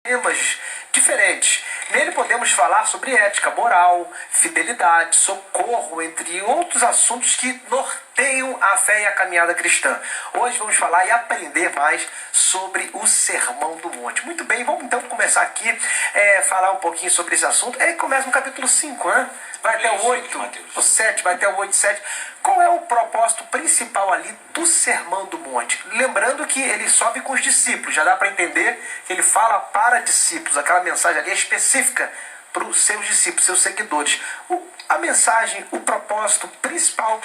temas diferentes. Nele podemos falar sobre ética, moral, fidelidade, socorro, entre outros assuntos que norteiam a fé e a caminhada cristã. Hoje vamos falar e aprender mais sobre o Sermão do Monte. Muito bem, vamos então começar aqui, falar um pouquinho sobre esse assunto. Ele começa no capítulo 5, né? Vai até o 8, o 7, vai até o 8, 7. Qual é o propósito principal ali do Sermão do Monte? Lembrando que ele sobe com os discípulos, já dá para entender que ele fala para discípulos, aquela mensagem ali é específica para os seus discípulos, seus seguidores. A mensagem, o propósito principal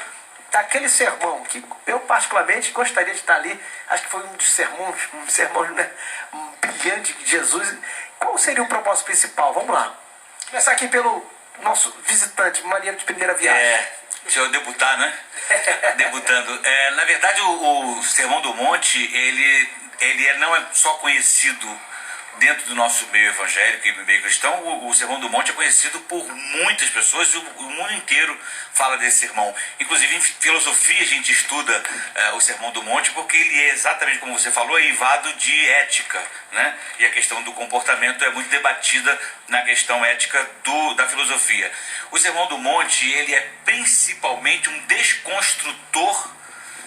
daquele sermão, que eu particularmente gostaria de estar ali, acho que foi um dos sermões, né, brilhante de Jesus. Qual seria o propósito principal? Vamos lá. Começar aqui pelo nosso visitante, marinheiro de primeira viagem. Deixa eu debutar, né? Debutando. Na verdade, o Sermão do Monte, ele não é só conhecido dentro do nosso meio evangélico e meio cristão. O Sermão do Monte é conhecido por muitas pessoas, e o mundo inteiro fala desse sermão. Inclusive, em filosofia, a gente estuda o Sermão do Monte, porque ele é exatamente como você falou, é eivado de ética, né? E a questão do comportamento é muito debatida na questão ética da filosofia. O Sermão do Monte, ele é principalmente um desconstrutor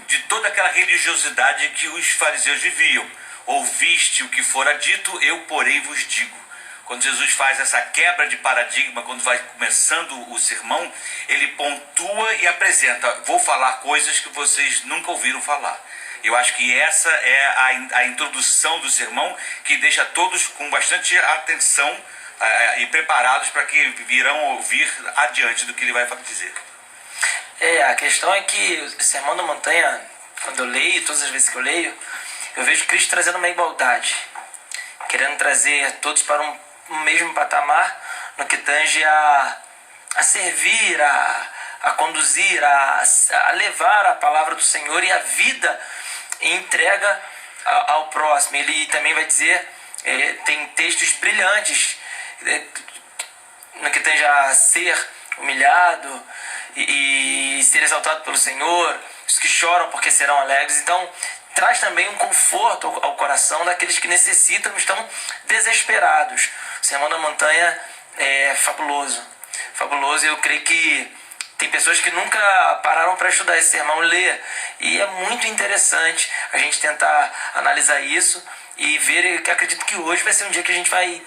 de toda aquela religiosidade que os fariseus viviam. Ouviste o que fora dito, eu porém vos digo. Quando Jesus faz essa quebra de paradigma, quando vai começando o sermão, ele pontua e apresenta: vou falar coisas que vocês nunca ouviram falar. Eu acho que essa é a introdução do sermão, que deixa todos com bastante atenção e preparados para que virão ouvir adiante do que ele vai dizer. A questão é que o Sermão da Montanha, quando eu leio, todas as vezes que eu leio, eu vejo Cristo trazendo uma igualdade, querendo trazer todos para um mesmo patamar no que tange a servir, a conduzir, a levar a palavra do Senhor e a vida em entrega ao próximo. Ele também vai dizer, tem textos brilhantes no que tange a ser humilhado e ser exaltado pelo Senhor, os que choram porque serão alegres. Então, traz também um conforto ao coração daqueles que necessitam, estão desesperados. O Sermão da Montanha é fabuloso. Fabuloso, e eu creio que tem pessoas que nunca pararam para estudar esse sermão, ler. E é muito interessante a gente tentar analisar isso e ver, que acredito que hoje vai ser um dia que a gente vai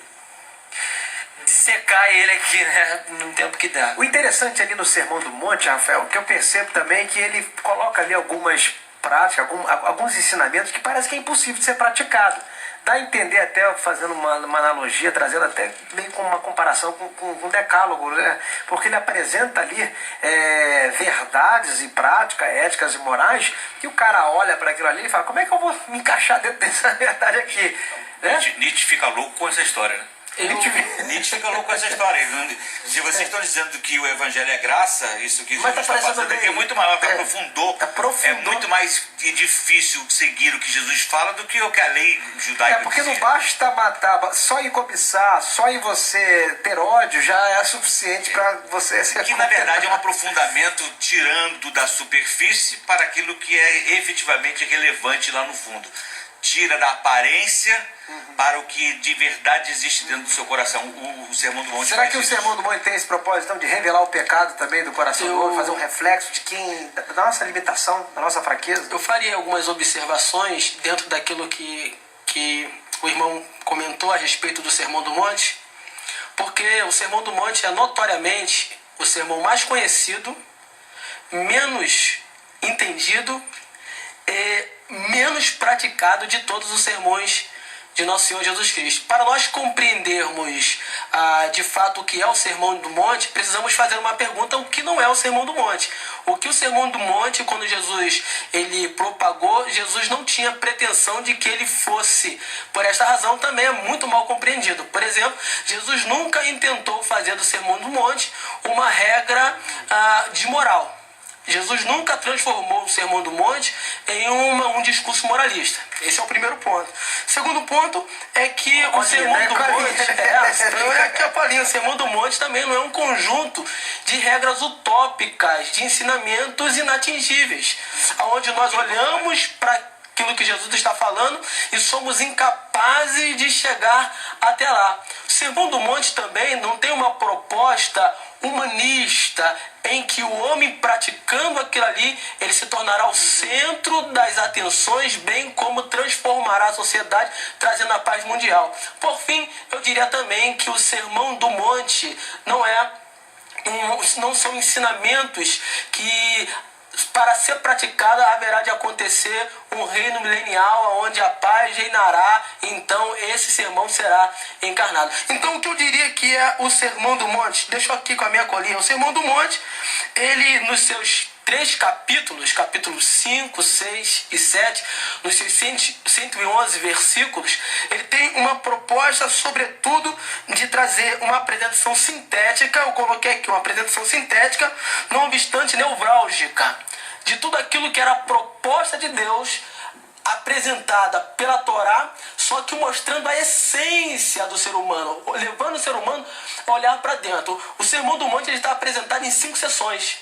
dissecar ele aqui, né, no tempo que dá. O interessante ali no Sermão do Monte, Rafael, o que eu percebo também é que ele coloca ali algumas práticas, alguns ensinamentos que parece que é impossível de ser praticado. Dá a entender, até fazendo uma analogia, trazendo até meio com uma comparação com o decálogo, né? Porque ele apresenta ali verdades e práticas, éticas e morais, que o cara olha para aquilo ali e fala: como é que eu vou me encaixar dentro dessa verdade aqui? Né? Nietzsche fica louco com essa história, né? Nietzsche fica louco com essa história. Se vocês estão dizendo que o evangelho é graça, isso que Jesus está fazendo aqui é muito maior, que aprofundou. É muito mais difícil seguir o que Jesus fala do que o que a lei judaica porque dizia. não basta matar, só ir cobiçar, só ir você ter ódio já é suficiente para você ser... Que na verdade é um aprofundamento tirando da superfície para aquilo que é efetivamente relevante lá no fundo. Tira da aparência para o que de verdade existe dentro do seu coração. O Sermão do Monte. Será que o Sermão do Monte tem esse propósito, então, de revelar o pecado também do coração do homem, fazer um reflexo da nossa limitação, da nossa fraqueza? Eu faria algumas observações dentro daquilo que o irmão comentou a respeito do Sermão do Monte, porque o Sermão do Monte é notoriamente o sermão mais conhecido, menos entendido e menos praticado de todos os sermões de nosso Senhor Jesus Cristo. Para nós compreendermos de fato o que é o Sermão do Monte, precisamos fazer uma pergunta: o que não é o Sermão do Monte? O que o Sermão do Monte, quando Jesus ele propagou, Jesus não tinha pretensão de que ele fosse. Por esta razão também é muito mal compreendido. Por exemplo, Jesus nunca intentou fazer do Sermão do Monte uma regra de moral. Jesus nunca transformou o Sermão do Monte em um discurso moralista. Esse é o primeiro ponto. O segundo ponto é que o Sermão do Monte... o Sermão do Monte também não é um conjunto de regras utópicas, de ensinamentos inatingíveis, onde nós olhamos para aquilo que Jesus está falando e somos incapazes de chegar até lá. O Sermão do Monte também não tem uma proposta humanista em que o homem praticando aquilo ali, ele se tornará o centro das atenções, bem como transformará a sociedade, trazendo a paz mundial. Por fim, eu diria também que o Sermão do Monte não são ensinamentos que, para ser praticada, haverá de acontecer um reino milenial onde a paz reinará, então esse sermão será encarnado. Então o que eu diria que é o Sermão do Monte? Deixa eu aqui com a minha colinha. O Sermão do Monte, ele nos seus 3 capítulos, capítulos 5, 6 e 7, nos seus 111 versículos, ele tem uma proposta, sobretudo, de trazer uma apresentação sintética, eu coloquei aqui uma apresentação sintética, não obstante nevrálgica, de tudo aquilo que era a proposta de Deus, apresentada pela Torá, só que mostrando a essência do ser humano, levando o ser humano a olhar para dentro. O Sermão do Monte ele está apresentado em 5 sessões.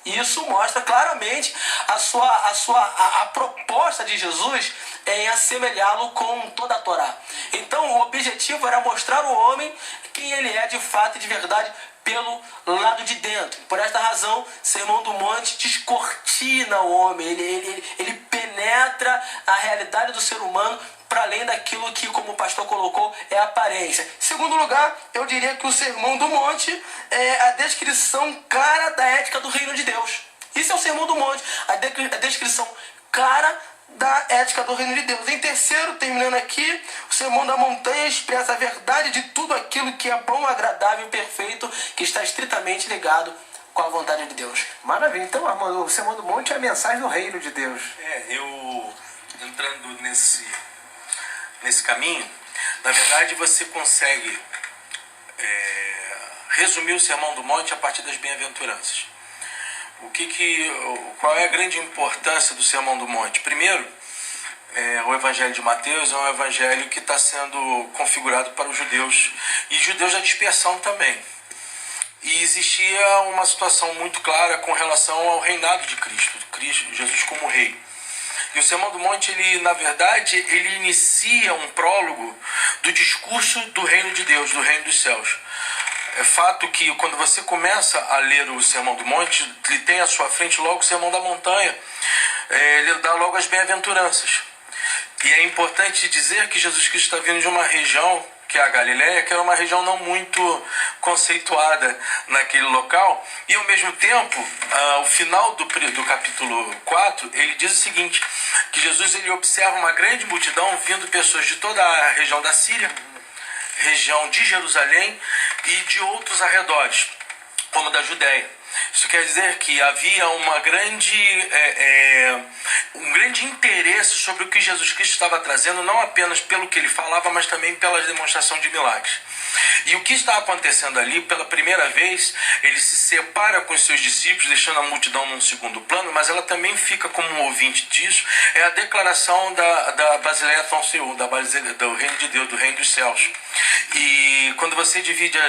E isso mostra claramente a proposta de Jesus em assemelhá-lo com toda a Torá. Então o objetivo era mostrar ao homem quem ele é de fato e de verdade pelo lado de dentro. Por esta razão, o Sermão do Monte descortina o homem, ele penetra a realidade do ser humano para além daquilo que, como o pastor colocou, é aparência. Em segundo lugar, eu diria que o Sermão do Monte é a descrição clara da ética do reino de Deus. Isso é o Sermão do Monte, a descrição clara da ética do reino de Deus. Em terceiro, terminando aqui, o Sermão da Montanha expressa a verdade de tudo aquilo que é bom, agradável e perfeito, que está estritamente ligado com a vontade de Deus. Maravilha. Então, Armando, o Sermão do Monte é a mensagem do reino de Deus. Eu entrando nesse caminho, na verdade você consegue resumir o Sermão do Monte a partir das bem-aventuranças. Qual é a grande importância do Sermão do Monte? Primeiro, o Evangelho de Mateus é um evangelho que está sendo configurado para os judeus, e judeus da dispersão também. E existia uma situação muito clara com relação ao reinado de Cristo, Jesus como rei. E o Sermão do Monte, na verdade, ele inicia um prólogo do discurso do reino de Deus, do reino dos céus. É fato que quando você começa a ler o Sermão do Monte, ele tem à sua frente logo o Sermão da Montanha, ele dá logo as bem-aventuranças. E é importante dizer que Jesus Cristo está vindo de uma região, que é a Galileia, que era uma região não muito conceituada naquele local, e ao mesmo tempo, o final do capítulo 4, ele diz o seguinte, que Jesus ele observa uma grande multidão vindo pessoas de toda a região da Síria, região de Jerusalém e de outros arredores, como da Judéia. Isso quer dizer que havia um grande interesse sobre o que Jesus Cristo estava trazendo, não apenas pelo que ele falava, mas também pela demonstração de milagres. E o que está acontecendo ali, pela primeira vez, ele se separa com os seus discípulos, deixando a multidão num segundo plano, mas ela também fica como um ouvinte disso, é a declaração da Basileia Tonseu, do reino de Deus, do reino dos céus. E quando você divide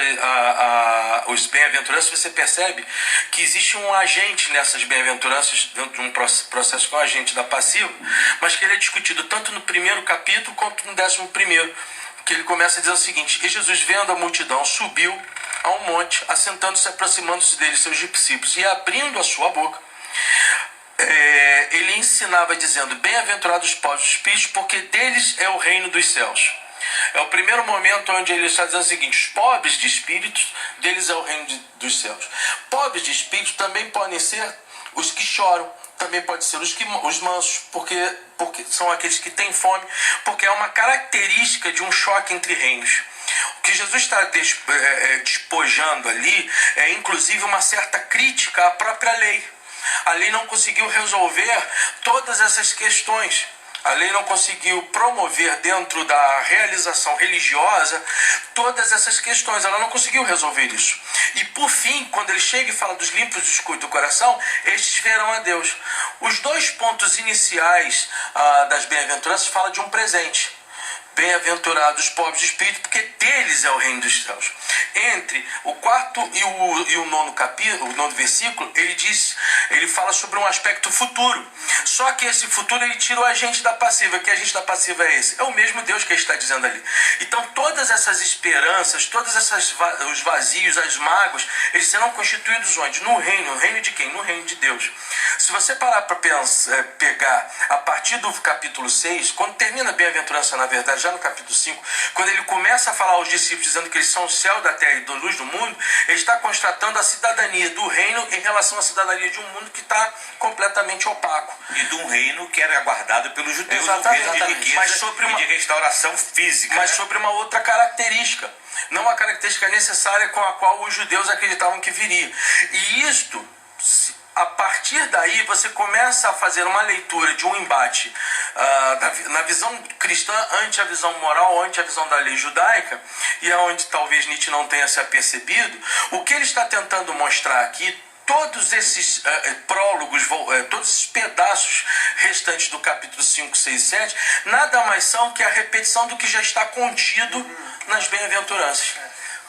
os bem-aventuranças, você percebe que existe um agente nessas bem-aventuranças, dentro de um processo com o agente da passiva, mas que ele é discutido tanto no primeiro capítulo quanto no 11º, que ele começa a dizer o seguinte: e Jesus, vendo a multidão, subiu a um monte, assentando-se, aproximando-se dele, seus discípulos, e abrindo a sua boca, ele ensinava dizendo: bem-aventurados os pobres de espírito, porque deles é o reino dos céus. É o primeiro momento onde ele está dizendo o seguinte: os pobres de espírito, deles é o reino dos céus. Pobres de espírito também podem ser os que choram, também pode ser os mansos, porque são aqueles que têm fome, porque é uma característica de um choque entre reinos. O que Jesus está despojando ali é inclusive uma certa crítica à própria lei. A lei não conseguiu resolver todas essas questões. A lei não conseguiu promover dentro da realização religiosa todas essas questões. Ela não conseguiu resolver isso. E por fim, quando ele chega e fala dos limpos do coração, estes verão a Deus. Os 2 pontos iniciais das bem-aventuranças falam de um presente. bem-aventurados os pobres de espírito, porque deles é o reino dos céus. Entre o quarto e o nono capítulo, o nono versículo, ele fala sobre um aspecto futuro. Só que esse futuro ele tira o agente da passiva. Que agente da passiva é esse? É o mesmo Deus que ele está dizendo ali. Então todas essas esperanças, os vazios, as mágoas, eles serão constituídos onde? No reino. No reino de quem? No reino de Deus. Se você parar para pegar a partir do capítulo 6, quando termina a bem-aventurança, na verdade, já no capítulo 5, quando ele começa a falar aos discípulos dizendo que eles são o céu da terra e a luz do mundo, ele está constatando a cidadania do reino em relação à cidadania de um mundo que está completamente opaco. E de um reino que era aguardado pelos judeus, Exatamente. um reino de riqueza e de restauração física. Mas sobre uma outra característica, não a característica necessária com a qual os judeus acreditavam que viria. E isto, a partir daí, você começa a fazer uma leitura de um embate na visão cristã ante a visão moral, ante a visão da lei judaica, e é onde talvez Nietzsche não tenha se apercebido. O que ele está tentando mostrar aqui, todos esses prólogos, todos esses pedaços restantes do capítulo 5, 6 e 7, nada mais são que a repetição do que já está contido nas bem-aventuranças.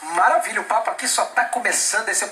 Maravilha, o papo aqui só está começando. Esse é o